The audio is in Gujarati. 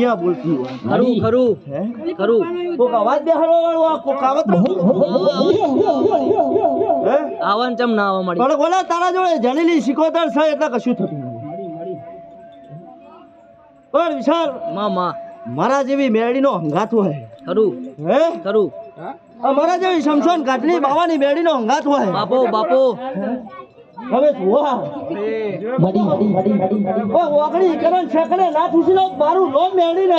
દુનિયા બોલતી હોય ખરું ખરું હે ખરું કોક અવાજ બેહાડવા વાળો આ કોક આવત હે આવન ચમ ના આવવા મળી પણ બોલા તારા જોડે જલેલી શિકોતર છે એટલે કશું થતું નથી પણ વિશાલ માં મારા જેવી મેળીનો હંગાત હોય ખરું હે ખરું અમારા જેવી શમશાન ઘાટની બાવાની મેળીનો હંગાત હોય બાપો બાપો હવે જોવા ઓ વાગડી કરણ છકડે ના થુસી લો મારું લોમ મેળી ને